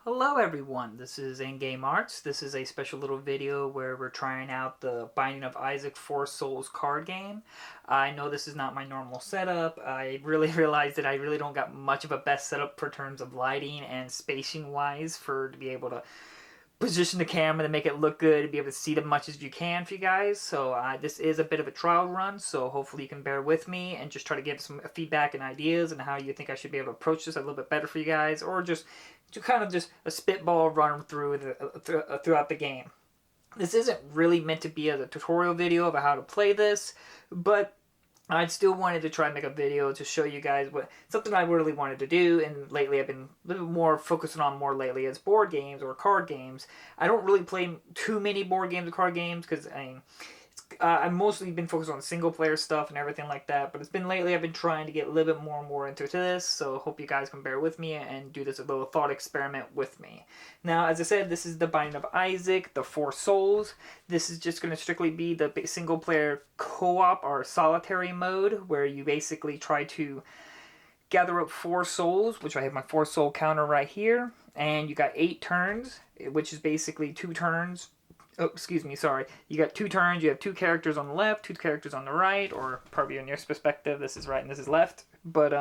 Hello everyone, this is In-Game Arts. This is a special little video where we're trying out the Binding of Isaac 4 Souls card game. I know this is not my normal setup. I really realized that I really don't got much of a best setup for terms of lighting and spacing wise to be able to position the camera to make it look good and be able to see as much as you can for you guys. So this is a bit of a trial run, so hopefully you can bear with me and just try to give some feedback and ideas and how you think I should be able to approach this a little bit better for you guys, or just to kind of just a spitball run throughout the game. This isn't really meant to be a tutorial video about how to play this, but I still wanted to try and make a video to show you guys something I really wanted to do, and lately I've been a little more focusing on more lately as board games or card games. I don't really play too many board games or card games because I've mostly been focused on single player stuff and everything like that, but it's been lately I've been trying to get a little bit more and more into this, so hope you guys can bear with me and do this a little thought experiment with me. Now, as I said, this is the Binding of Isaac, the Four Souls. This is just going to strictly be the single player co-op or solitary mode, where you basically try to gather up 4 souls, which I have my 4 soul counter right here, and you got 8 turns, which is basically 2 turns. Oh, excuse me, sorry. You got 2 turns, you have 2 characters on the left, 2 characters on the right, or probably in your perspective, this is right and this is left. But,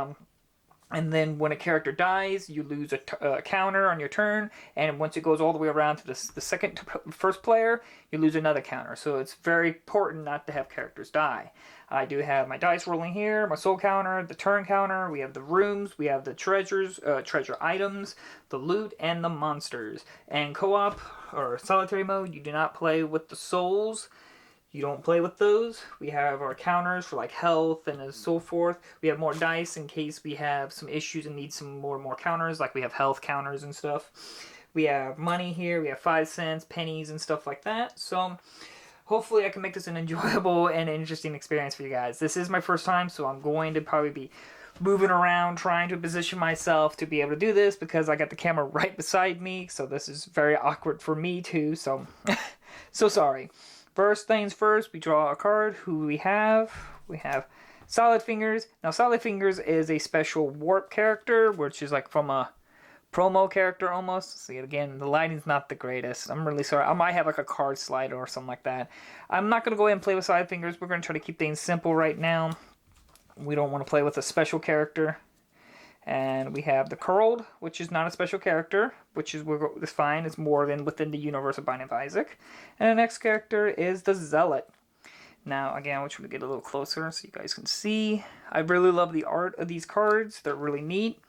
and then when a character dies, you lose a counter on your turn, and once it goes all the way around to the first player, you lose another counter. So it's very important not to have characters die. I do have my dice rolling here, my soul counter, the turn counter, we have the rooms, we have the treasure items, the loot, and the monsters. And co-op, or solitary mode, you do not play with the souls. You don't play with those. We have our counters for like health and so forth. We have more dice in case we have some issues and need some more counters, like we have health counters and stuff. We have money here. We have 5 cents, pennies, and stuff like that. So hopefully I can make this an enjoyable and interesting experience for you guys. This is my first time, so I'm going to probably be moving around, trying to position myself to be able to do this because I got the camera right beside me, so this is very awkward for me too, so so sorry. First things first, we draw a card. Who we have? We have Solid Fingers. Now, Solid Fingers is a special warp character, which is like from a promo character almost. See, again, the lighting's not the greatest. I'm really sorry. I might have like a card slider or something like that. I'm not going to go ahead and play with Solid Fingers. We're going to try to keep things simple right now. We don't want to play with a special character. And we have the Curled, which is not a special character, which is fine. It's more than within the universe of Binding of Isaac. And the next character is the Zealot. Now, again, I want you to get a little closer so you guys can see. I really love the art of these cards. They're really neat.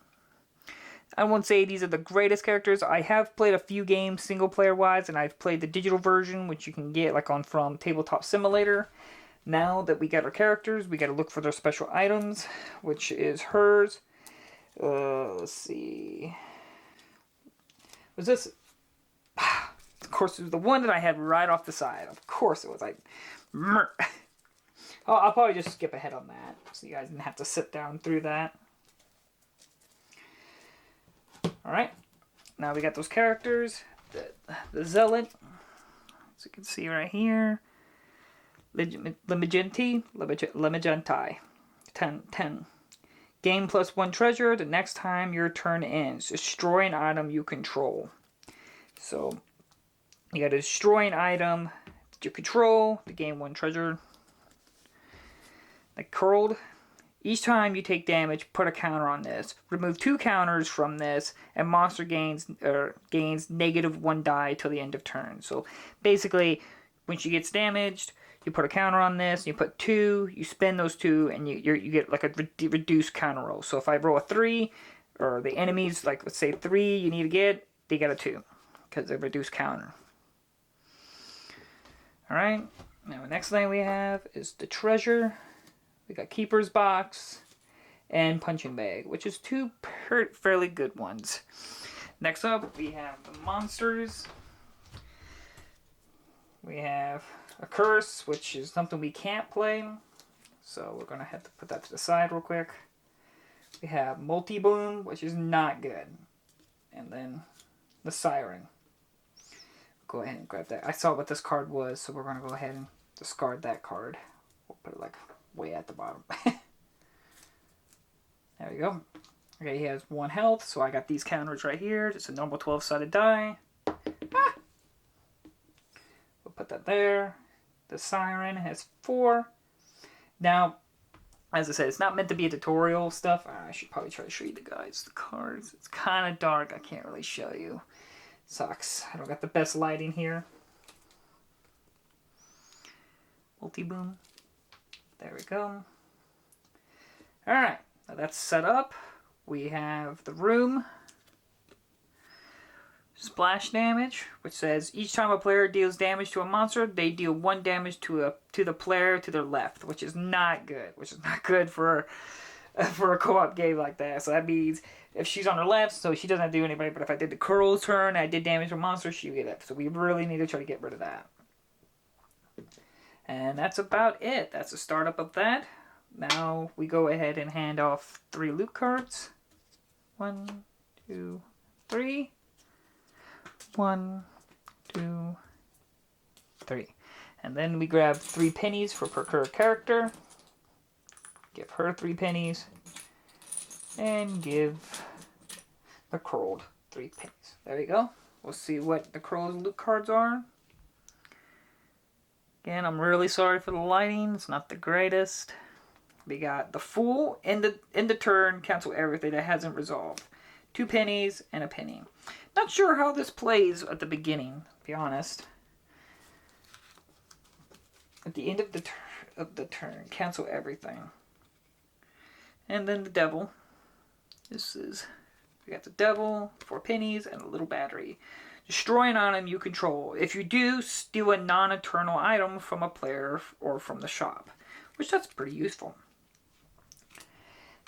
I won't say these are the greatest characters. I have played a few games single player wise, and I've played the digital version, which you can get like from Tabletop Simulator. Now that we got our characters, we got to look for their special items, which is hers. Let's see. Was this? Of course, it was the one that I had right off the side. Of course, it was like. I'll probably just skip ahead on that, so you guys didn't have to sit down through that. All right. Now we got those characters. The Zealot, as you can see right here. Limagenti. 10. Gain +1 treasure the next time your turn ends. Destroy an item you control. So, you got to destroy an item that you control to gain 1 treasure. Like Curled. Each time you take damage, put a counter on this. Remove 2 counters from this, and monster gains -1 die till the end of turn. So, basically, when she gets damaged, you put a counter on this, you put 2, you spend those 2, and you get like a reduced counter roll. So if I roll a 3, or the enemies, like let's say 3 you need to get, they get a 2, because they're reduced counter. Alright, now the next thing we have is the treasure. We got Keeper's Box and Punching Bag, which is 2 fairly good ones. Next up, we have the monsters. We have a Curse, which is something we can't play, so we're going to have to put that to the side real quick. We have Multi-Boom, which is not good. And then the Siren. Go ahead and grab that. I saw what this card was, so we're going to go ahead and discard that card. We'll put it like way at the bottom. There we go. Okay, he has 1 health, so I got these counters right here. Just a normal 12-sided die. Ah! We'll put that there. The Siren has 4. Now, as I said, it's not meant to be a tutorial stuff. I should probably try to show you the cards. It's kind of dark. I can't really show you. Sucks. I don't got the best lighting here. Multi-boom. There we go. Alright, now that's set up. We have the room. Splash damage, which says each time a player deals damage to a monster, they deal 1 damage to the player to their left, which is not good. Which is not good for a co-op game like that. So that means if she's on her left, so she doesn't do anybody. But if I did the Curl's turn, and I did damage to a monster, she would get it. So we really need to try to get rid of that. And that's about it. That's the startup of that. Now we go ahead and hand off 3 loot cards. 1, 2, 3. 1, 2, 3. And then we grab 3 pennies for per character. Give her 3 pennies. And give the Curled 3 pennies. There you go. We'll see what the Curl's loot cards are. Again, I'm really sorry for the lighting. It's not the greatest. We got the Fool. In the turn, cancel everything that hasn't resolved. 2 pennies and a penny. Not sure how this plays at the beginning, to be honest. At the end of the turn, cancel everything. And then the Devil. We got the Devil, 4 pennies, and a little battery. Destroy an item you control. If you do, steal a non-eternal item from a player or from the shop. Which that's pretty useful.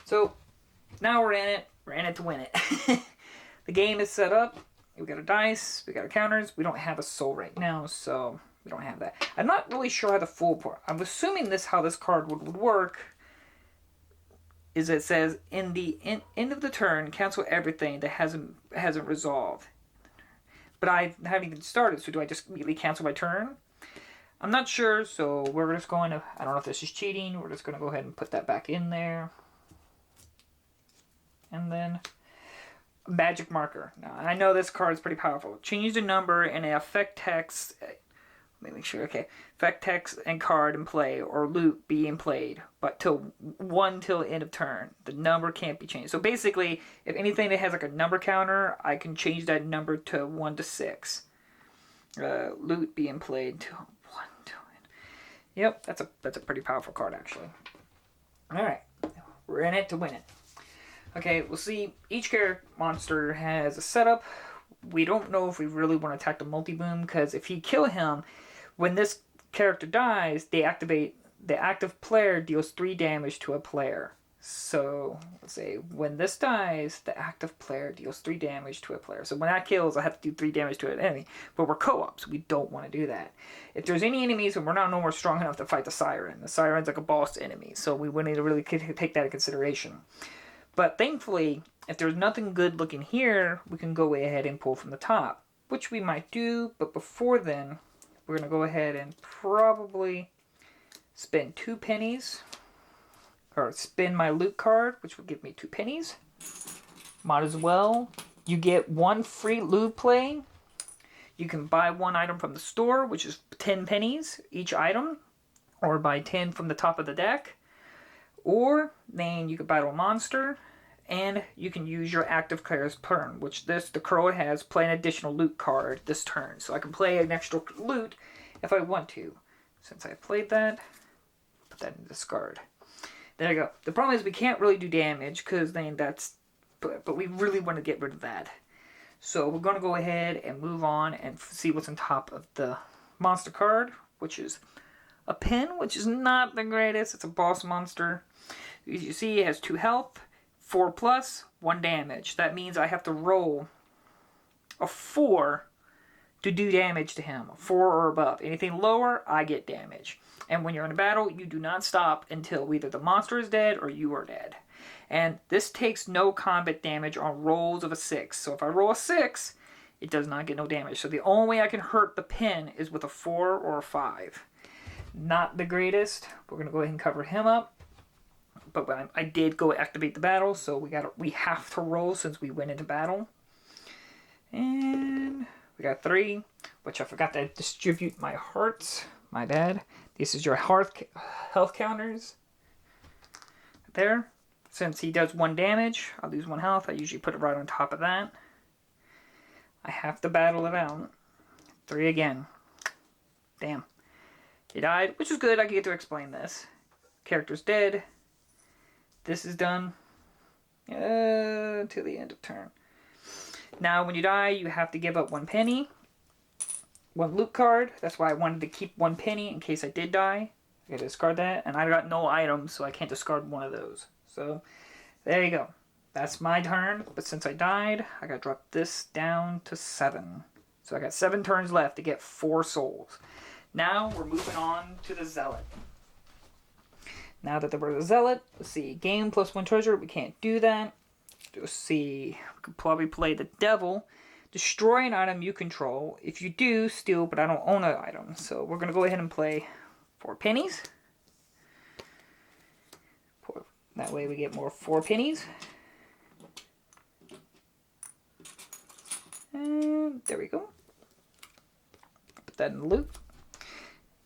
So, now we're in it. We're in it to win it. The game is set up. We got our dice. We got our counters. We don't have a soul right now, so we don't have that. I'm not really sure how the Fool part. I'm assuming how this card would work is it says in the end of the turn, cancel everything that hasn't resolved. But I haven't even started, so do I just immediately cancel my turn? I'm not sure, so we're just going to... I don't know if this is cheating. We're just going to go ahead and put that back in there. And then... Magic marker. Now, I know this card is pretty powerful. Change the number in a effect text. Let me make sure. Okay. Effect text and card in play or loot being played, but till end of turn. The number can't be changed. So basically, if anything that has like a number counter, I can change that number to 1 to 6. Loot being played till 1 to end. Yep, that's a pretty powerful card actually. All right, we're in it to win it. Okay, we'll see. Each character monster has a setup. We don't know if we really want to attack the multi-boom, because if you kill him, when this character dies, the active player deals 3 damage to a player. So, let's say, when this dies, the active player deals 3 damage to a player. So when that kills, I have to do 3 damage to an enemy. But we're co-op, so we don't want to do that. If there's any enemies, and we're not nowhere strong enough to fight the Siren. The Siren's like a boss enemy, so we wouldn't need to really take that into consideration. But thankfully, if there's nothing good looking here, we can go ahead and pull from the top, which we might do. But before then, we're going to go ahead and probably spend 2 pennies, or spin my loot card, which will give me 2 pennies. Might as well. You get 1 free loot play. You can buy 1 item from the store, which is 10 pennies each item, or buy 10 from the top of the deck. Or then you could battle a monster, and you can use your active player's turn, which the Curl has play an additional loot card this turn. So I can play an extra loot if I want to. Since I played that, put that in discard. There you go. The problem is we can't really do damage, because then but we really want to get rid of that. So we're going to go ahead and move on and see what's on top of the monster card, which is a pin, which is not the greatest. It's a boss monster. As you see, it has 2 health, 4 plus, 1 damage. That means I have to roll a 4 to do damage to him. 4 or above. Anything lower, I get damage. And when you're in a battle, you do not stop until either the monster is dead or you are dead. And this takes no combat damage on rolls of a 6. So if I roll a 6, it does not get no damage. So the only way I can hurt the pin is with a 4 or a 5. Not the greatest. We're going to go ahead and cover him up. but I did go activate the battle, so we have to roll since we went into battle. And we got 3, which I forgot to distribute my hearts. My bad. This is your health counters. There. Since he does 1 damage, I'll lose 1 health. I usually put it right on top of that. I have to battle it out. 3 again. Damn. He died, which is good. I get to explain this. Character's dead. This is done. To the end of turn. Now, when you die, you have to give up 1 penny. 1 loot card. That's why I wanted to keep 1 penny in case I did die. I gotta discard that. And I got no items, so I can't discard one of those. So, there you go. That's my turn. But since I died, I gotta drop this down to 7. So I got 7 turns left to get 4 souls. Now, we're moving on to the Zealot. Now that we're the Zealot, let's see. Game plus 1 treasure. We can't do that. Let's see. We could probably play the Devil. Destroy an item you control. If you do, steal, but I don't own an item. So we're going to go ahead and play 4 pennies. That way we get more 4 pennies. And there we go. Put that in the loot.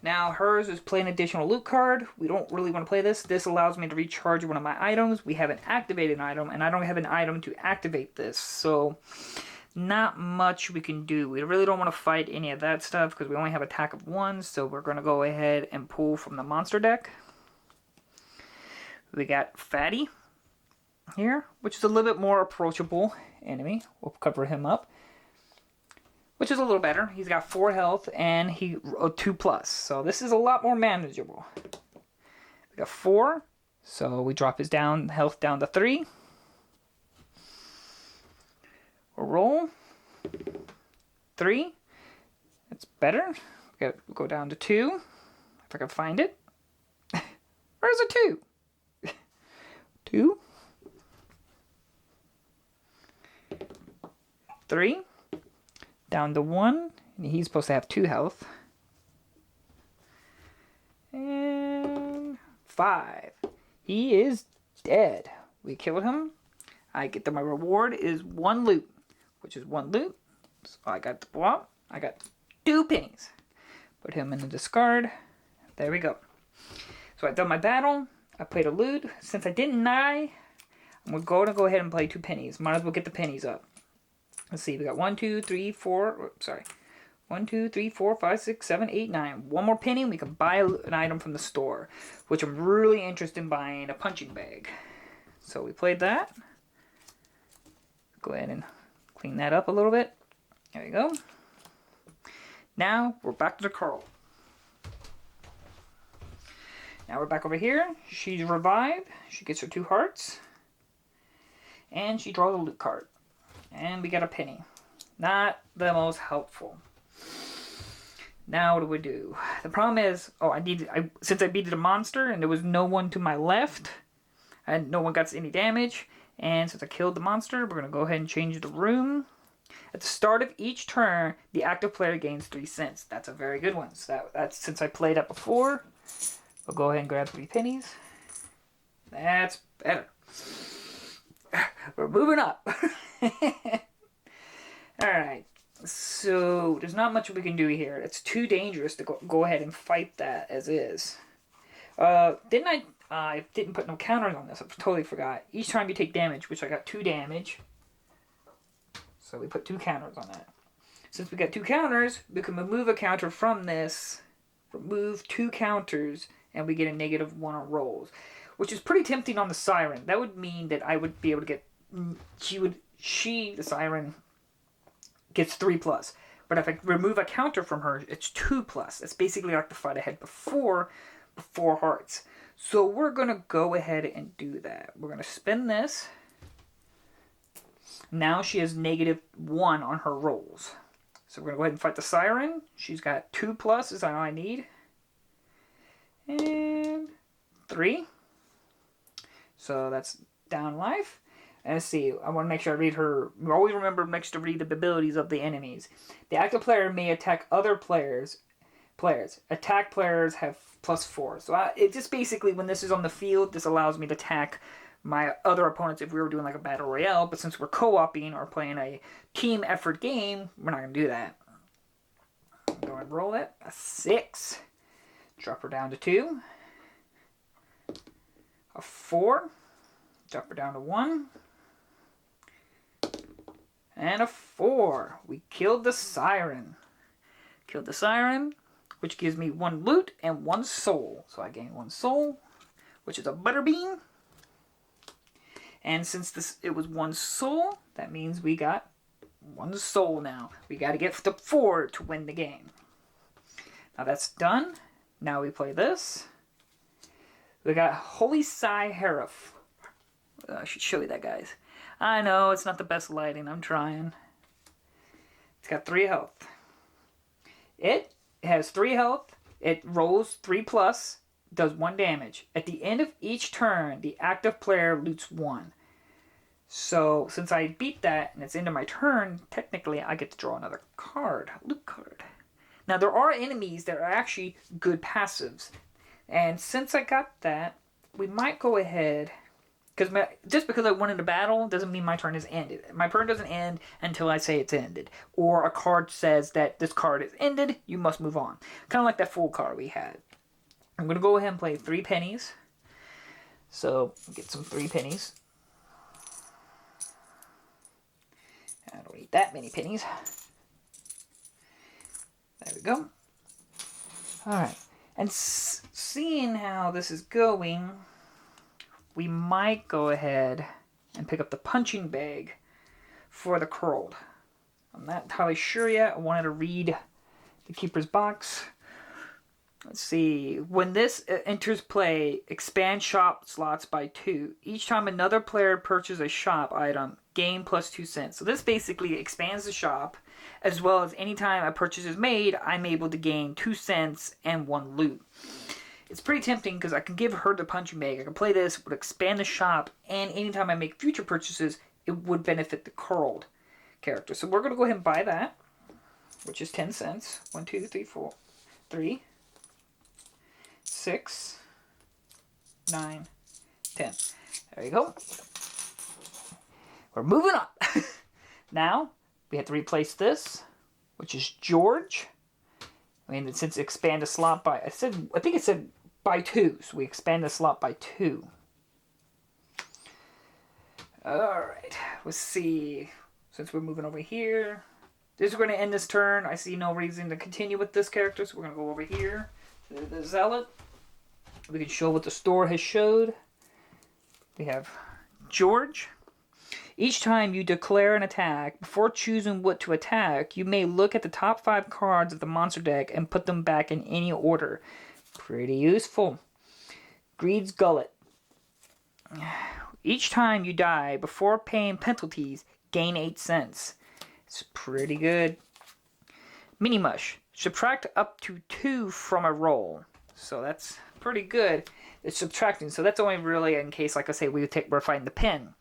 Now hers is play an additional loot card. We don't really want to play this. This allows me to recharge one of my items. We have an activated item, and I don't have an item to activate this. So not much we can do. We really don't want to fight any of that stuff because we only have attack of 1. So we're going to go ahead and pull from the monster deck. We got Fatty here, which is a little bit more approachable enemy. We'll cover him up, which is a little better. He's got 4 health and he 2+. So this is a lot more manageable. We got 4, so we drop his health down to 3. We'll roll 3. That's better. We'll go down to 2 if I can find it. Where's a 2? 2, 3, down to 1, and he's supposed to have 2 health, and 5. He is dead. We killed him. I get my reward is 1 loot, which is 1 loot. So I got the block. I got 2 pennies. Put him in the discard. There we go. So I've done my battle. I played a loot. Since I didn't die, I'm going to go ahead and play 2 pennies. Might as well get the pennies up. Let's see. We got 1, 2, 3, 4. Sorry. 1, 2, 3, 4, 5, 6, 7, 8, 9. 1 more penny and we can buy an item from the store. Which I'm really interested in buying a punching bag. So we played that. Go ahead and clean that up a little bit. There we go. Now we're back to the Carl. Now we're back over here. She's revived. She gets her 2 hearts. And she draws a loot card. And we got a penny. Not the most helpful. Now what do we do? The problem is, since I beat a monster and there was no one to my left, and no one got any damage, and since I killed the monster, we're going to go ahead and change the room. At the start of each turn, the active player gains 3 cents. That's a very good one. So that's since I played that before. We'll go ahead and grab 3 pennies. That's better. We're moving up. Alright. So, there's not much we can do here. It's too dangerous to go ahead and fight that as is. I didn't put no counters on this. I totally forgot. Each time you take damage, which I got 2 damage. So we put 2 counters on that. Since we got 2 counters, we can remove a counter from this. Remove 2 counters. And we get a -1 on rolls, which is pretty tempting on the Siren. That would mean that I would be able to get, the Siren, gets 3+. But if I remove a counter from her, it's 2+. It's basically like the fight I had before, 4 hearts. So we're going to go ahead and do that. We're going to spin this. Now she has -1 on her rolls. So we're going to go ahead and fight the Siren. She's got 2+ is all I need. And 3. So that's down life. And let's see. I want to make sure I read her. Always remember next to read the abilities of the enemies. The active player may attack other players players. Attack players have +4. So it just basically, when this is on the field, this allows me to attack my other opponents if we were doing like a battle royale. But since we're co-oping or playing a team effort game, we're not going to do that. Go ahead and roll it. A 6. Drop her down to 2. A 4. Drop her down to 1. And a 4. We killed the siren. Killed the siren, which gives me 1 loot and 1 soul. So I gain 1 soul, which is a butterbean. And since it was 1 soul, that means we got 1 soul now. We got to get to 4 to win the game. Now that's done. Now we play this. We got Holy Sai Harif. I should show you that, guys. I know, it's not the best lighting. I'm trying. It's got 3 health. It has 3 health. It rolls 3+, does 1 damage. At the end of each turn, the active player loots 1. So, since I beat that, and it's into my turn, technically I get to draw another card. Loot card. Now, there are enemies that are actually good passives. And since I got that, we might go ahead... just because I won in a battle doesn't mean my turn is ended. My turn doesn't end until I say it's ended. Or a card says that this card is ended, you must move on. Kind of like that full card we had. I'm going to go ahead and play 3 pennies. So, get some 3 pennies. I don't need that many pennies. There we go. Alright. And seeing how this is going... we might go ahead and pick up the punching bag for the curled. I'm not entirely sure yet. I wanted to read the keeper's box. Let's see. When this enters play, expand shop slots by 2. Each time another player purchases a shop item, gain +2 cents. So this basically expands the shop, as well as anytime a purchase is made, I'm able to gain 2 cents and 1 loot. It's pretty tempting because I can give her the punching bag. I can play this, would expand the shop, and anytime I make future purchases, it would benefit the curled character. So we're going to go ahead and buy that, which is 10 cents. 1, 2, 3, 4, 3, 6, 9, 10. There you go. We're moving on. Now, we have to replace this, which is George. I mean, since expand a slot by... I think it said by 2, so we expand the slot by 2. Alright, let's see. Since we're moving over here, this is going to end this turn. I see no reason to continue with this character, so we're going to go over here to the Zealot. We can show what the store has showed. We have George. Each time you declare an attack, before choosing what to attack, you may look at the top 5 cards of the monster deck and put them back in any order. Pretty useful. Greed's Gullet. Each time you die, before paying penalties, gain 8 cents. It's pretty good. Mini Mush. Subtract up to 2 from a roll. So that's pretty good. It's subtracting, so that's only really in case, like I say, we're fighting the pin.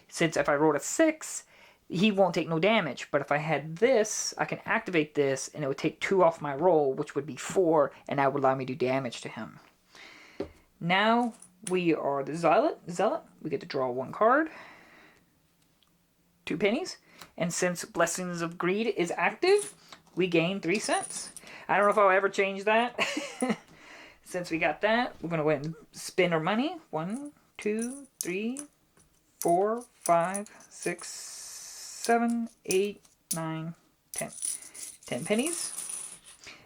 Since if I rolled a 6, he won't take no damage. But if I had this, I can activate this, and it would take 2 off my roll, which would be 4, and that would allow me to do damage to him. Now, we are the Zealot. We get to draw 1 card. 2 pennies. And since Blessings of Greed is active, we gain 3 cents. I don't know if I'll ever change that. Since we got that, we're going to go ahead and spend our money. 1, 2, 3, 4, 5, 6, 7, 8, 9, 10. 10 pennies.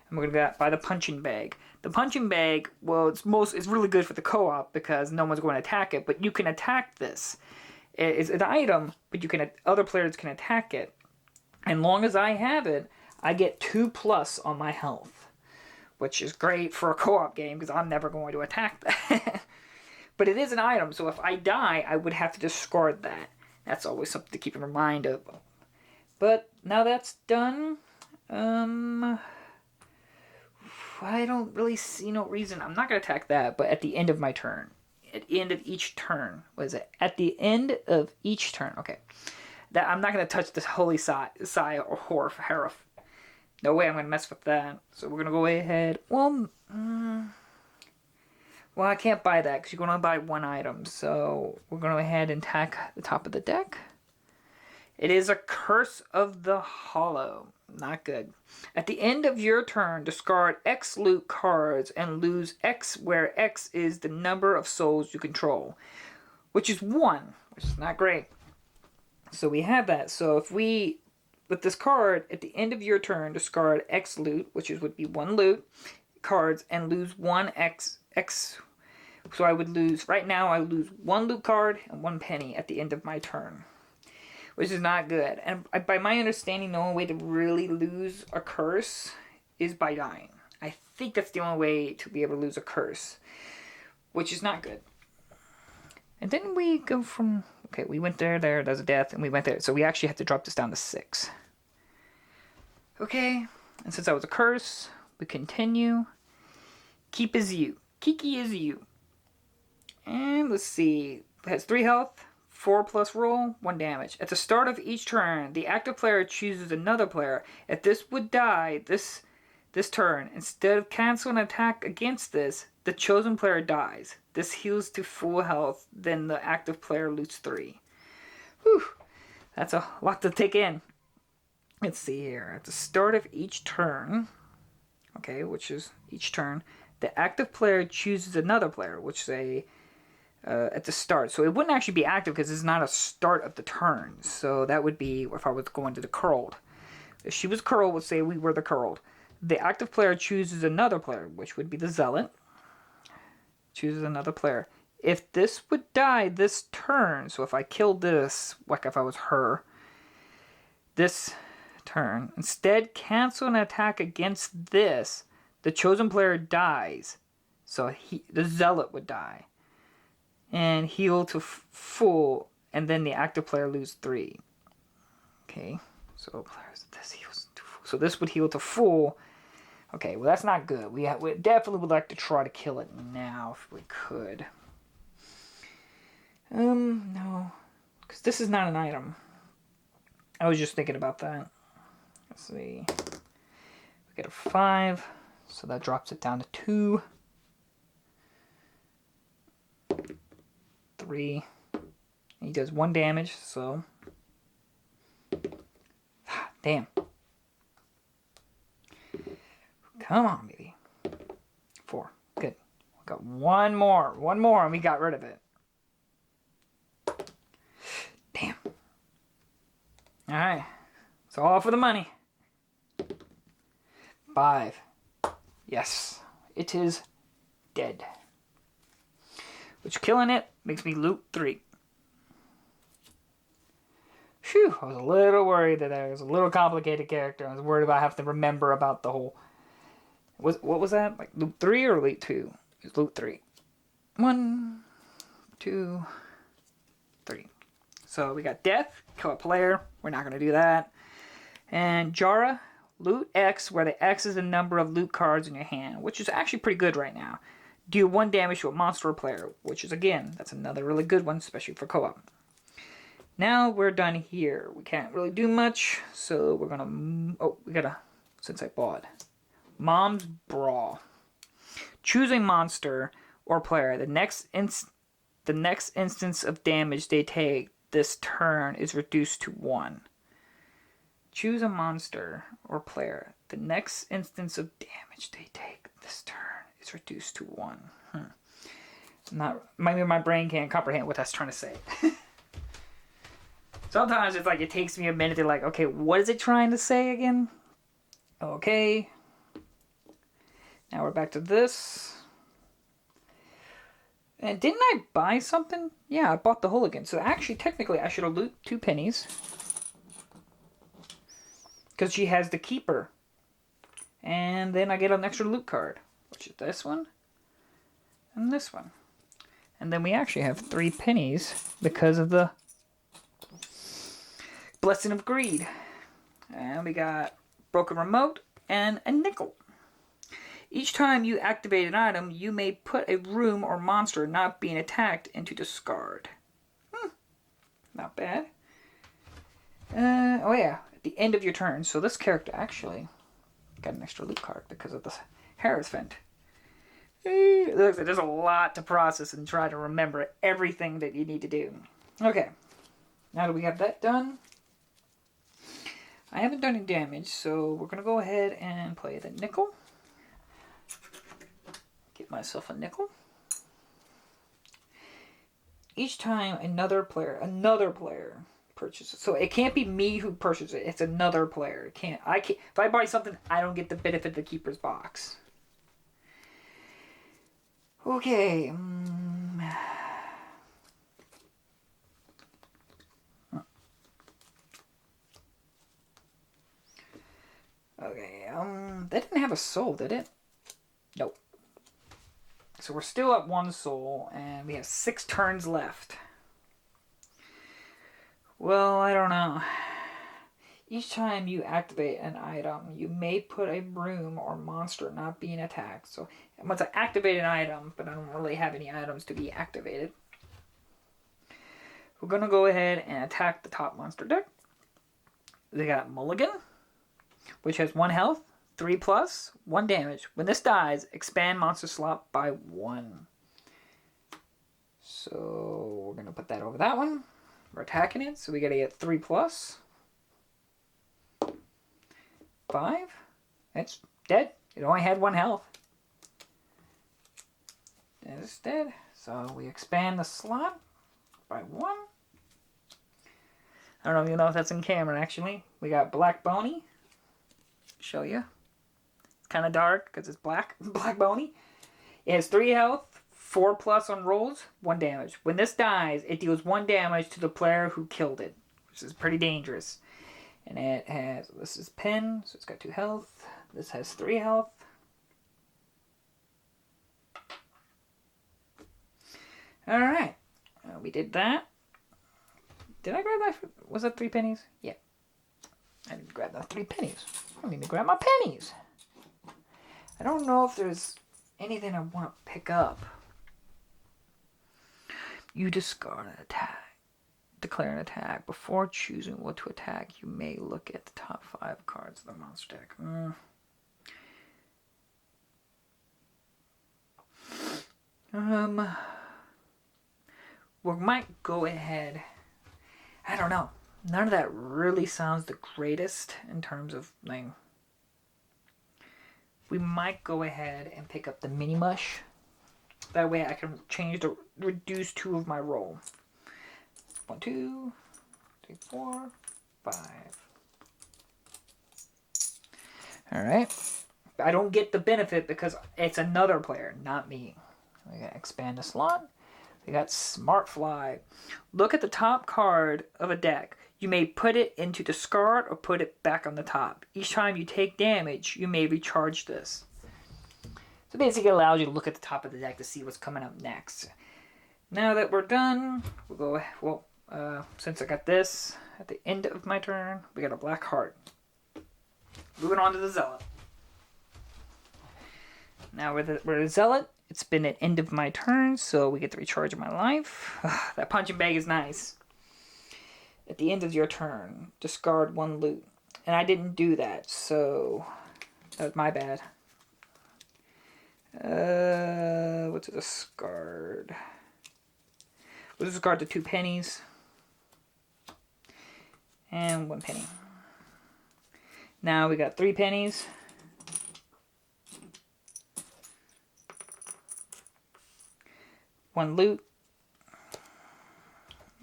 And we're going to buy the punching bag. The punching bag, well, it's really good for the co-op because no one's going to attack it, but you can attack this. It's an item, but other players can attack it. And long as I have it, I get 2+ on my health, which is great for a co-op game because I'm never going to attack that. But it is an item, so if I die, I would have to discard that. That's always something to keep in mind of. But now that's done, I don't really see no reason. I'm not going to attack that, but at the end of my turn. At the end of each turn. What is it? At the end of each turn. Okay. I'm not going to touch this Holy Sai or Harif. No way I'm going to mess with that. So we're going to go ahead. Well, well, I can't buy that because you're going to buy one item. So we're going to go ahead and attack the top of the deck. It is a Curse of the Hollow. Not good. At the end of your turn, discard X loot cards and lose X, where X is the number of souls you control, which is 1, which is not great. So we have that. So if we, with this card, at the end of your turn, discard X loot, which would be 1 loot cards, and lose 1 X. So I would lose, right now I lose 1 loot card and 1 penny at the end of my turn, which is not good. And by my understanding, the only way to really lose a curse is by dying. I think that's the only way to be able to lose a curse, which is not good. And then we go from, okay, we went there, there's a death, and we went there. So we actually have to drop this down to 6. Okay, and since that was a curse, we continue. Keep is you. Kiki is you. And let's see, it has 3 health. 4 plus roll, 1 damage. At the start of each turn, the active player chooses another player. If this would die this turn, instead of canceling an attack against this, the chosen player dies. This heals to full health, then the active player loses 3. Whew, that's a lot to take in. Let's see here. At the start of each turn, okay, which is each turn, the active player chooses another player, which is at the start. So it wouldn't actually be active because it's not a start of the turn. So that would be if I was going to the curled. If she was curled, let's say we were the curled. The active player chooses another player, which would be the zealot. Chooses another player. If this would die this turn, so if I killed this, like if I was her, this turn, instead cancel an attack against this, the chosen player dies. So the zealot would die. And heal to full, and then the active player loses 3. Okay, so this heals to full. So this would heal to full. Okay, well that's not good. We definitely would like to try to kill it now if we could. No, because this is not an item. I was just thinking about that. Let's see. We get a 5, so that drops it down to 2. 3. He does 1 damage, so damn. Come on, baby. 4. Good. We got one more, and we got rid of it. Damn. All right. It's all for the money. 5. Yes, it is dead. Which killing it makes me loot 3. Phew, I was a little worried that I was a little complicated character. I was worried about having to remember about the whole... What was that? Like loot 3 or loot 2? It's loot 3. 1, 2, 3. So we got death, kill a player. We're not going to do that. And Jara, loot X, where the X is the number of loot cards in your hand, which is actually pretty good right now. Do 1 damage to a monster or player, which is, again, that's another really good one, especially for co-op. Now we're done here. We can't really do much, so we're gonna... Oh, we gotta... Since I bought. Mom's Brawl. Choose a monster or player. The next instance of damage they take this turn is reduced to 1. Choose a monster or player. The next instance of damage they take this turn is reduced to 1. Maybe my brain can't comprehend what that's trying to say. Sometimes it's like it takes me a minute to like, okay, what is it trying to say again? Okay. Now we're back to this. And didn't I buy something? Yeah, I bought the hooligan. So actually, technically, I should have loot 2 pennies. Because she has the keeper. And then I get an extra loot card. Which is this one. And this one. And then we actually have 3 pennies because of the Blessing of Greed. And we got Broken Remote and a nickel. Each time you activate an item, you may put a room or monster not being attacked into discard. Not bad. Oh yeah, at the end of your turn. So this character actually, Got an extra loot card because of the harassment. It looks like there's a lot to process and try to remember everything that you need to do. Okay, now that we have that done, I haven't done any damage, so we're going to go ahead and play the nickel. Get myself a nickel. Each time another player purchases. So it can't be me who purchases it. It's another player. I can't. If I buy something, I don't get the benefit of the keeper's box. Okay. Okay. That didn't have a soul, did it? Nope. So we're still at 1 soul, and we have 6 turns left. Well, I don't know. Each time you activate an item, you may put a broom or monster not being attacked. So once I activate an item, but I don't really have any items to be activated, we're going to go ahead and attack the top monster deck. They got Mulligan, which has 1 health, 3+, 1 damage. When this dies, expand monster slot by 1. So we're going to put that over that one. We're attacking it, so we got to get 3+. 5. It's dead. It only had 1 health. It's dead. So we expand the slot by 1. I don't even know if that's in camera, actually. We got Black Boney. Show you. It's kind of dark because it's black. Black Boney. It has 3 health, 4+ on rolls, 1 damage. When this dies, it deals 1 damage to the player who killed it, which is pretty dangerous. And it has, this is Pin, so it's got 2 health. This has 3 health. Alright. We did that. Did I grab that? Was that 3 pennies? Yeah. I didn't grab the 3 pennies. I need to grab my pennies. I don't know if there's anything I want to pick up. You discard an attack. Declare an attack. Before choosing what to attack, you may look at the top 5 cards of the monster deck. We might go ahead. I don't know. None of that really sounds the greatest in terms of like. We might go ahead and pick up the mini mush. That way I can reduce 2 of my roll. 1, 2, 3, 4, 5. Alright. I don't get the benefit because it's another player, not me. We got expand the slot. We got Smart Fly. Look at the top card of a deck. You may put it into discard or put it back on the top. Each time you take damage, you may recharge this. So basically it allows you to look at the top of the deck to see what's coming up next. Now that we're done, we'll go, since I got this at the end of my turn, we got a Black Heart. Moving on to the Zealot. Now we're the Zealot. It's been at end of my turn, so we get to recharge my life. That punching bag is nice. At the end of your turn, discard 1 loot. And I didn't do that, so that was my bad. What's a discard? We'll discard the 2 pennies. And 1 penny. Now we got 3 pennies. One loot.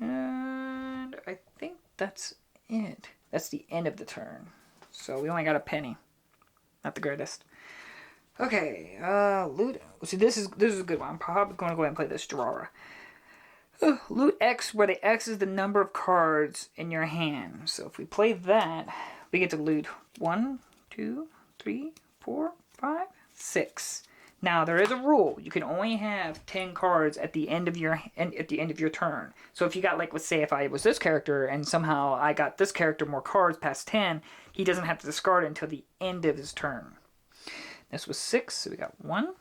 And I think that's it. That's the end of the turn. So we only got a penny. Not the greatest. Okay, loot. See, this is a good one. I'm probably going to go ahead and play this drawer. Loot X, where the X is the number of cards in your hand. So if we play that, we get to loot 1, 2, 3, 4, 5, 6. Now there is a rule. You can only have 10 cards at the end of your turn. So if you got, like, let's say if I was this character and somehow I got this character more cards past 10, he doesn't have to discard it until the end of his turn. This was 6, so we got 1,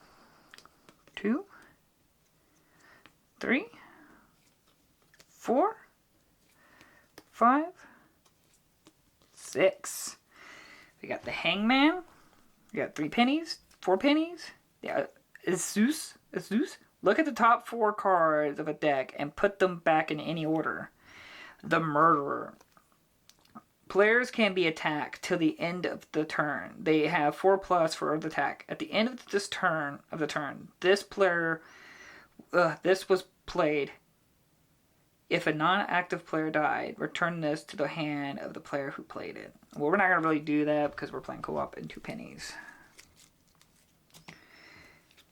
2, 3, 4, 5, 6. We got the Hangman, You got 3 pennies, 4 pennies. Yeah, it's Zeus. It's Zeus. Look at the top 4 cards of a deck and put them back in any order. The Murderer. Players can be attacked till the end of the turn. They have 4+ for the attack. At the end of this turn, this player, this was played. If a non-active player died, return this to the hand of the player who played it. Well, we're not going to really do that because we're playing co-op in 2 pennies.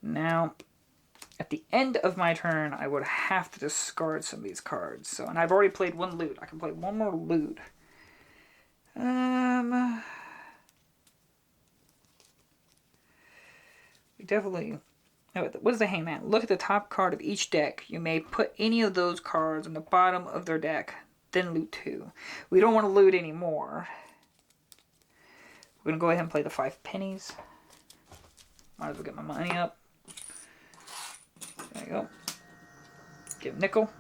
Now, at the end of my turn, I would have to discard some of these cards. So, and I've already played 1 loot. I can play 1 more loot. We definitely... Oh, what is the Hangman? Look at the top card of each deck. You may put any of those cards on the bottom of their deck. Then loot 2. We don't want to loot anymore. We're going to go ahead and play the 5 pennies. Might as well get my money up. There you go. Get a nickel.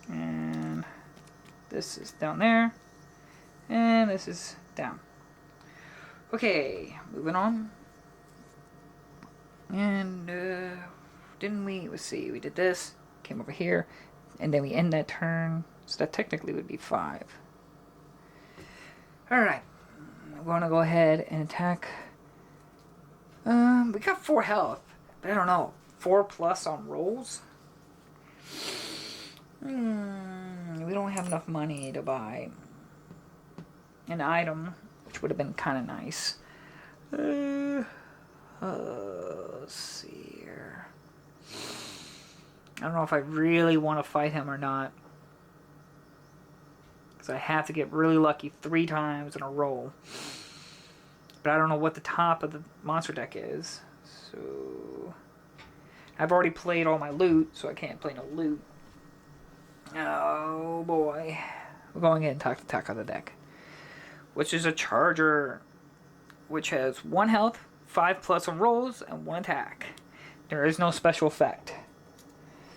And this is down there. And this is down. Okay, moving on. And, didn't we, let's see, we did this, came over here, and then we end that turn, so that technically would be 5. Alright, I'm going to go ahead and attack. We got 4 health, but I don't know, 4+ on rolls? We don't have enough money to buy an item, which would have been kind of nice. Let's see here. I don't know if I really want to fight him or not. Because I have to get really lucky 3 times in a row. But I don't know what the top of the monster deck is. So... I've already played all my loot, so I can't play no loot. Oh boy. We're going ahead and talk the attack on the deck. Which is a Charger. Which has 1 health, 5+ on rolls, and 1 attack. There is no special effect.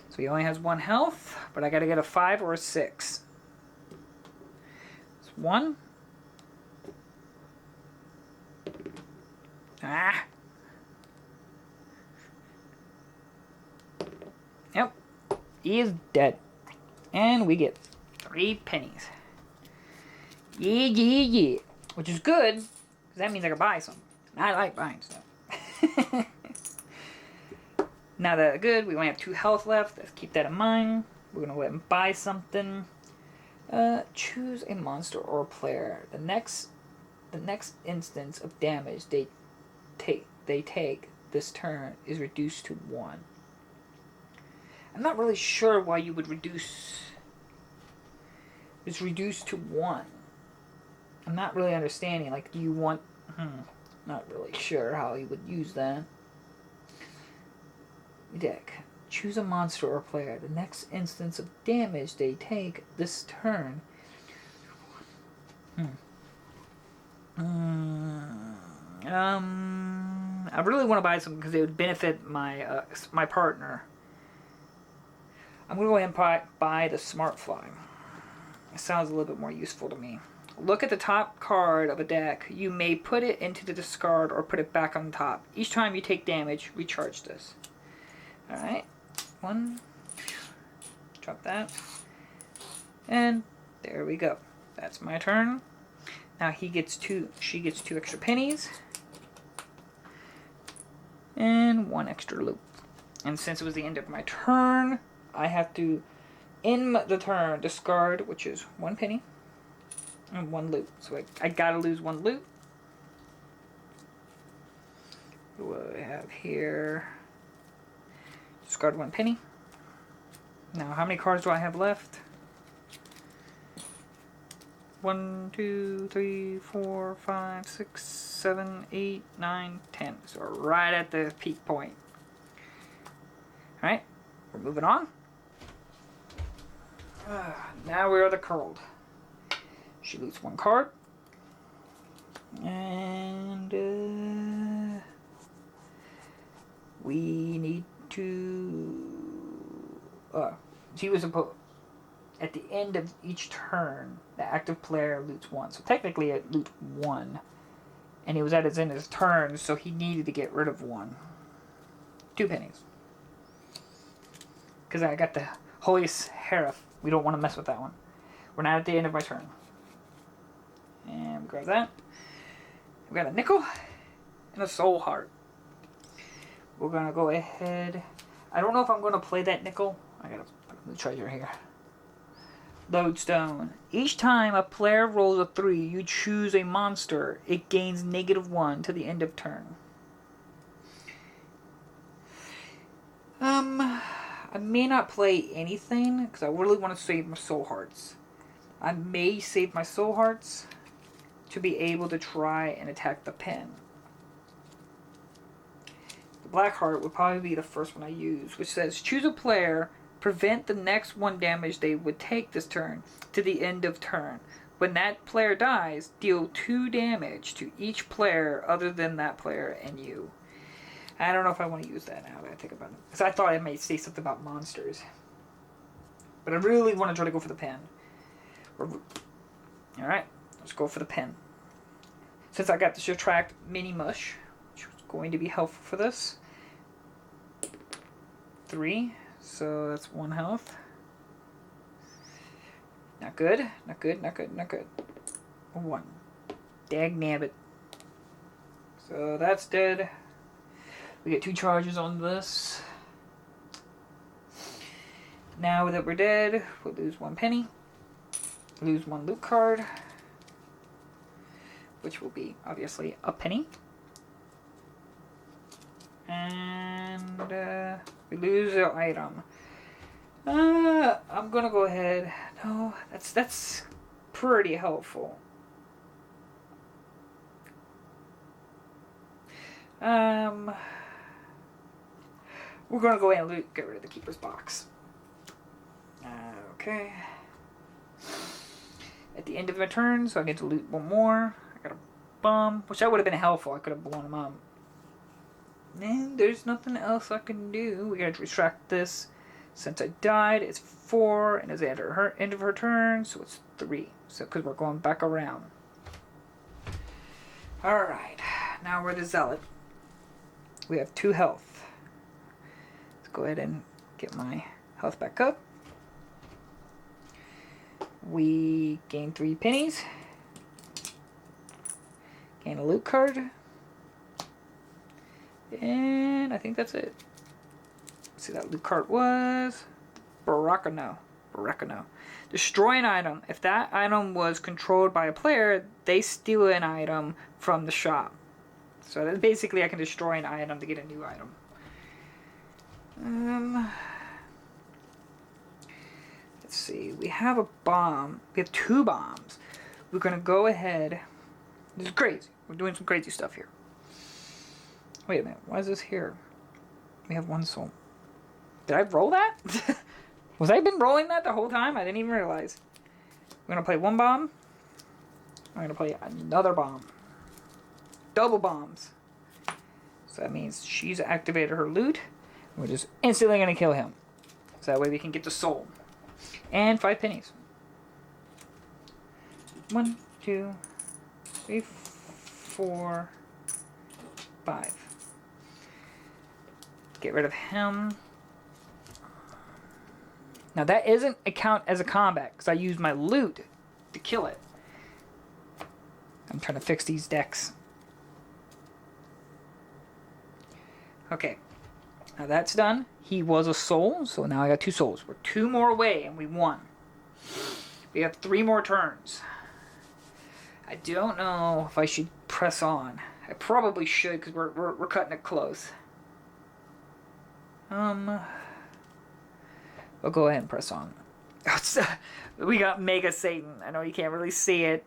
So he only has 1 health, but I gotta get a 5 or a 6. It's 1. Ah! Yep. He is dead. And we get 3 pennies. Yeah. Which is good, because that means I can buy some. And I like buying stuff. Now that good, we only have 2 health left. Let's keep that in mind. We're going to go ahead and buy something. Choose a monster or a player. The next instance of damage they take this turn is reduced to 1. I'm not really sure why you would reduce... It's reduced to 1. I'm not really understanding. Like, do you want... Not really sure how you would use that. Deck. Choose a monster or player. The next instance of damage they take this turn. I really want to buy some because it would benefit my my partner. I'm going to go ahead and buy the Smart Fly. It sounds a little bit more useful to me. Look at the top card of a deck. You may put it into the discard or put it back on top. Each time you take damage, recharge this. Alright. 1. Drop that. And there we go. That's my turn. Now she gets 2 extra pennies. And 1 extra loop. And since it was the end of my turn, I have to, in the turn, discard, which is 1 penny. And 1 loot. So I gotta lose 1 loot. What do I have here? Discard 1 penny. Now, how many cards do I have left? 1, 2, 3, 4, 5, 6, 7, 8, 9, 10. So we're right at the peak point. Alright, we're moving on. Now we are the curled. She loots 1 card. And we need to... she was supposed... At the end of each turn, the active player loots 1. So technically it loot 1. And he was at his end of his turn, so he needed to get rid of one. 2 pennies. Because I got the Holy Seraph. We don't want to mess with that one. We're not at the end of my turn. And we grab that. We got a nickel and a soul heart. We're going to go ahead. I don't know if I'm going to play that nickel. I got to put the treasure here. Lodestone. Each time a player rolls a 3, you choose a monster. It gains -1 to the end of turn. I may not play anything because I really want to save my soul hearts. I may save my soul hearts to be able to try and attack the pen. The black heart would probably be the first one I use, which says choose a player, prevent the next 1 damage they would take this turn to the end of turn. When that player dies, deal 2 damage to each player other than that player and you. I don't know if I want to use that now that I think about it. Because I thought I might say something about monsters. But I really want to try to go for the pen. Alright, let's go for the pen. Since I got the subtract mini mush, which was going to be helpful for this. 3, so that's 1 health. Not good, not good, not good, not good. 1. Dag nabbit. So that's dead. We get 2 charges on this. Now that we're dead, we'll lose 1 penny. Lose 1 loot card. Which will be, obviously, a penny. And we lose an item. I'm gonna go ahead. No, that's pretty helpful. We're gonna go ahead and get rid of the keeper's box. Okay. At the end of my turn, so I get to loot 1 more. I got a bomb, which that would have been helpful. I could have blown him up. And there's nothing else I can do. We gotta retract this. Since I died, it's 4, and it's at her end of her turn, so it's 3. So because we're going back around. All right, now we're the zealot. We have 2 health. Let's go ahead and get my health back up. We gain 3 pennies. Gain a loot card. And I think that's it. Let's see, that loot card was Baracano. Destroy an item. If that item was controlled by a player, they steal an item from the shop. So that basically I can destroy an item to get a new item. Let's see. We have a bomb. We have 2 bombs. We're going to go ahead. This is crazy. We're doing some crazy stuff here. Wait a minute. Why is this here? We have 1 soul. Did I roll that? Was I been rolling that the whole time? I didn't even realize. We're going to play 1 bomb. I'm going to play another bomb. Double bombs. So that means she's activated her loot. We're just instantly going to kill him. So that way we can get the soul. And 5 pennies. 1, 2, 3, 4, 5. Get rid of him. Now that isn't count as a combat because I used my loot to kill it. I'm trying to fix these decks. Okay. Now that's done. He was a soul, so now I got 2 souls. We're 2 more away and we won. We have 3 more turns. I don't know if I should press on. I probably should because we're cutting it close. We'll go ahead and press on. We got Mega Satan. I know you can't really see it.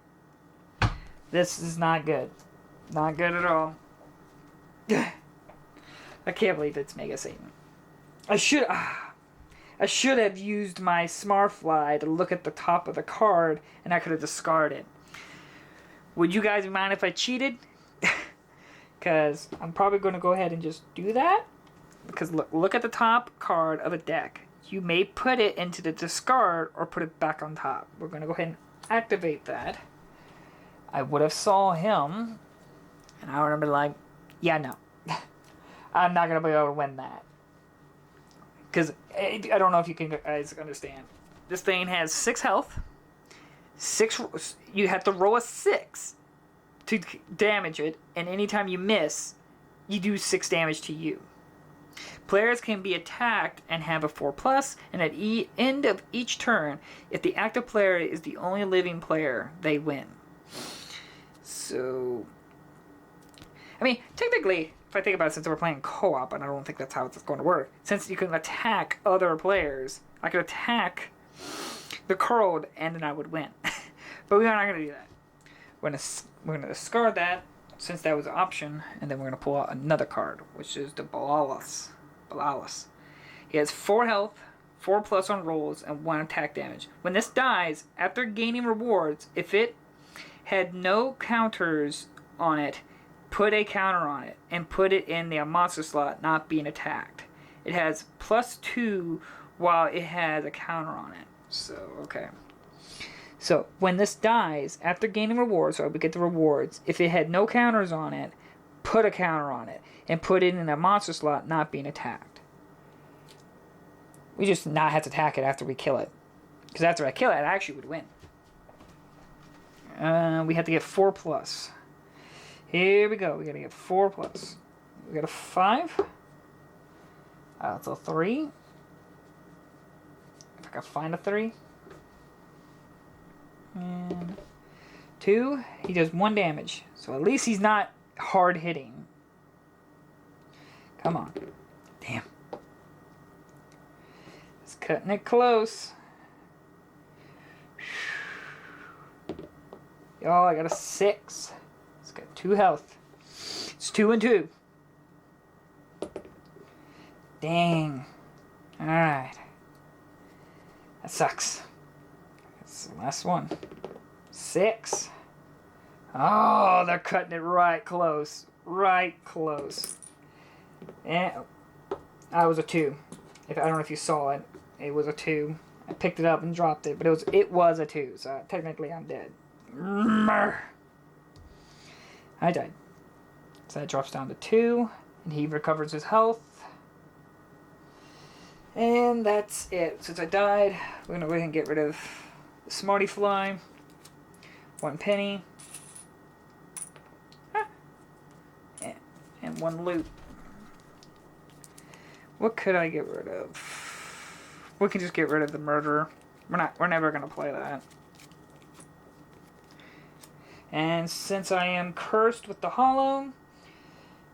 This is not good. Not good at all. I can't believe it's Mega Satan. I should have used my Smart Fly to look at the top of the card, and I could have discarded. Would you guys mind if I cheated? Because I'm probably going to go ahead and just do that. Because look at the top card of a deck. You may put it into the discard or put it back on top. We're going to go ahead and activate that. I would have saw him. And I remember like, yeah, no. I'm not going to be able to win that. Because I don't know if you guys understand. This thing has 6 health. 6. You have to roll a 6 to damage it. And anytime you miss, you do 6 damage to you. Players can be attacked and have a 4+, and at the end of each turn, if the active player is the only living player, they win. So, I mean, technically, if I think about it, since we're playing co-op, and I don't think that's how it's going to work, since you can attack other players, I could attack the curled, and then I would win. But we're not going to do that. We're going to discard that, since that was an option, and then we're going to pull out another card, which is the Balalas. He has 4 health, 4+ on rolls, and 1 attack damage. When this dies, after gaining rewards, if it had no counters on it, put a counter on it, and put it in the monster slot not being attacked. It has +2 while it has a counter on it. So, okay. So, when this dies, after gaining rewards, so we get the rewards, if it had no counters on it, put a counter on it, and put it in a monster slot not being attacked. We just not have to attack it after we kill it. Because after I kill it, I actually would win. We have to get 4+. Here we go. We gotta get 4+. We got a 5. That's a 3. If I can find a 3. And 2. He does 1 damage. So at least he's not hard hitting. Come on. Damn. It's cutting it close. Y'all, I got a 6. It's got 2 health. It's 2 and 2. Dang. Alright. That sucks. That's the last one. 6. Oh, they're cutting it right close. Right close. And I was a 2. I don't know if you saw it. It was a 2. I picked it up and dropped it, but it was a 2, so technically I'm dead. I died. So that drops down to 2, and he recovers his health. And that's it. Since I died, we're going to go ahead and get rid of the Smarty Fly. 1 penny. And 1 loot. What could I get rid of? We can just get rid of the murderer. We're never going to play that. And since I am cursed with the hollow,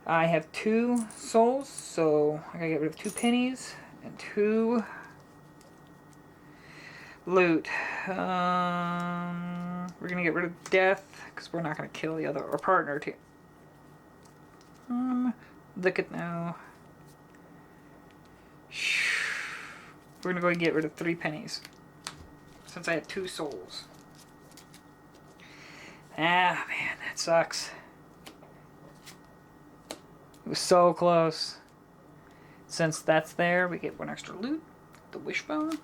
I have 2 souls, so I gotta get rid of 2 pennies and 2 loot. We're gonna get rid of death because we're not gonna kill the other or partner too. Look at now. We're gonna go and get rid of 3 pennies since I have 2 souls. Ah, man, that sucks. It was so close. Since that's there, we get 1 extra loot. The wishbone.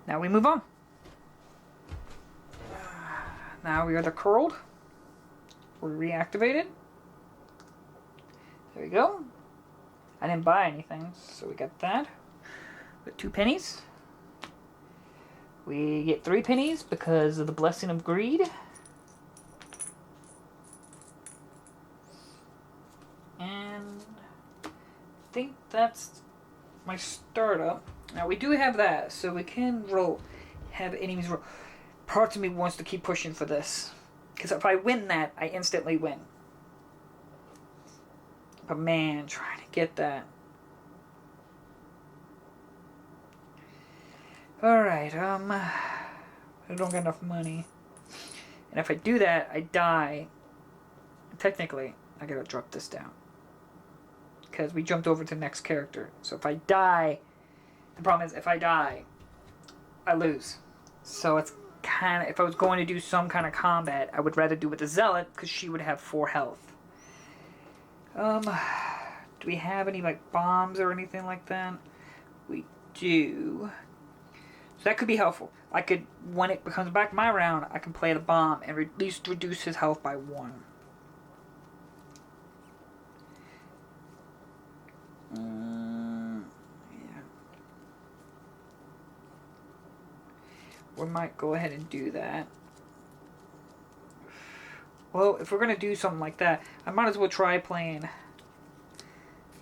Now we move on. Now we are the curled. We're reactivated. There we go. I didn't buy anything, so we got that. With 2 pennies. We get 3 pennies because of the blessing of greed. And I think that's my startup. Now we do have that, so we can roll, have enemies roll. Part of me wants to keep pushing for this. Because if I win that, I instantly win. But man, trying to get that. Alright, I don't got enough money. And if I do that, I die. Technically, I gotta drop this down. Because we jumped over to the next character. So if I die, the problem is if I die, I lose. So it's kind of, if I was going to do some kind of combat, I would rather do with the Zealot, because she would have 4 health. Do we have any, like, bombs or anything like that? We do. So that could be helpful. I could, when it becomes back my round, I can play the bomb and at least reduce his health by 1. Yeah. We might go ahead and do that. Well, if we're going to do something like that, I might as well try playing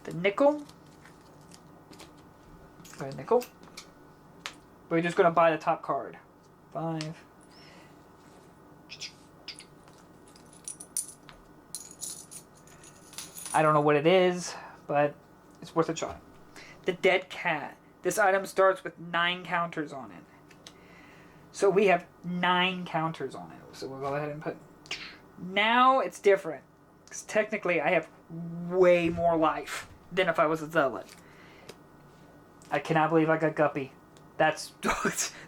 the nickel. Play nickel. We're just going to buy the top card. 5. I don't know what it is, but it's worth a try. The dead cat. This item starts with 9 counters on it. So we have 9 counters on it. So we'll go ahead and put... Now it's different. Because technically I have way more life than if I was a zealot. I cannot believe I got Guppy. That's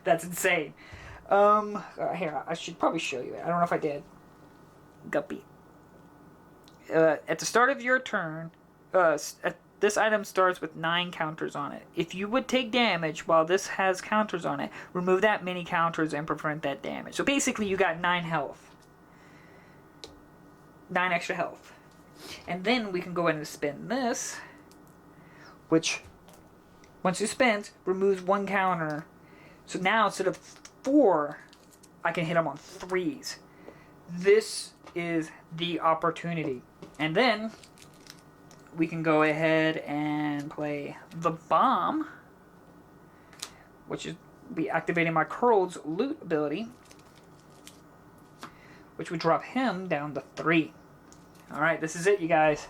that's insane. Here, I should probably show you it. I don't know if I did. Guppy. At the start of your turn, this item starts with 9 counters on it. If you would take damage while this has counters on it, remove that many counters and prevent that damage. So basically you got 9 health. 9 extra health. And then we can go ahead and spin this, which, once it spins, removes 1 counter. So now instead of 4, I can hit them on 3s. This is the opportunity. And then we can go ahead and play the bomb, which is be activating my Curl's loot ability, which would drop him down to 3. Alright, this is it, you guys.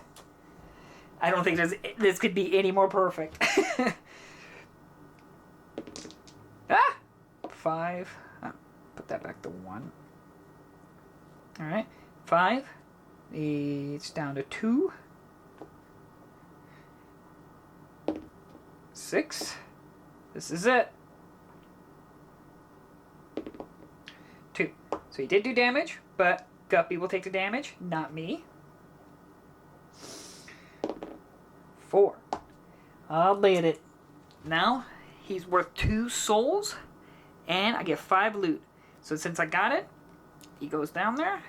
I don't think this could be any more perfect. 5. Put that back to 1. Alright, 5. It's down to 2. 6. This is it. 2. So he did do damage, but Guppy will take the damage, not me. 4. I'll bet it. Now, he's worth 2 souls, and I get 5 loot. So since I got it, he goes down there.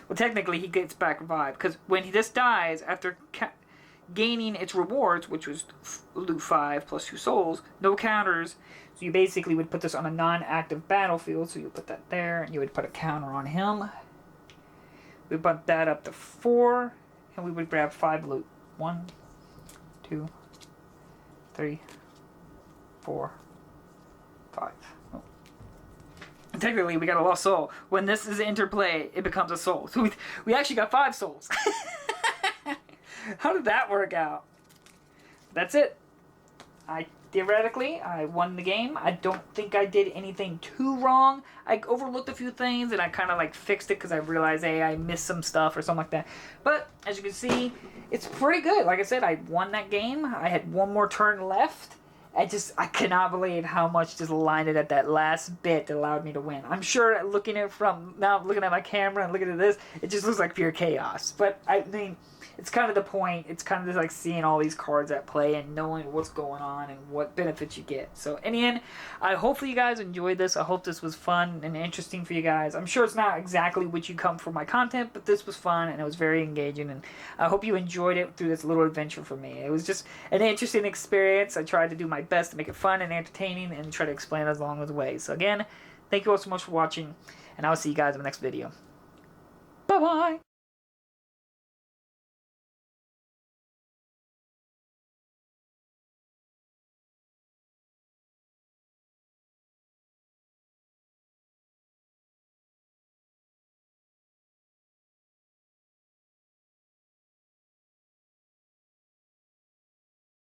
Well, technically, he gets back 5, because when this dies, after gaining its rewards, which was loot 5 plus 2 souls, no counters. So you basically would put this on a non-active battlefield, so you put that there, and you would put a counter on him. We bump that up to 4, and we would grab 5 loot. 1, 2, 3, 4, 5. Oh. And technically, we got a lost soul. When this is interplay, it becomes a soul. So we actually got 5 souls. How did that work out? That's it. Theoretically, I won the game. I don't think I did anything too wrong. I overlooked a few things and I kind of like fixed it because I realized, hey, I missed some stuff or something like that. But as you can see, it's pretty good. Like I said, I won that game. I had 1 more turn left. I cannot believe how much just lined it at that last bit that allowed me to win. I'm sure looking at my camera and looking at this, it just looks like pure chaos. But I mean, it's kind of the point. It's kind of just like seeing all these cards at play and knowing what's going on and what benefits you get. So in the end, hopefully you guys enjoyed this. I hope this was fun and interesting for you guys. I'm sure it's not exactly what you come for my content, but this was fun and it was very engaging. And I hope you enjoyed it through this little adventure for me. It was just an interesting experience. I tried to do my best to make it fun and entertaining and try to explain it as long as the way. So again, thank you all so much for watching, and I'll see you guys in the next video. Bye-bye!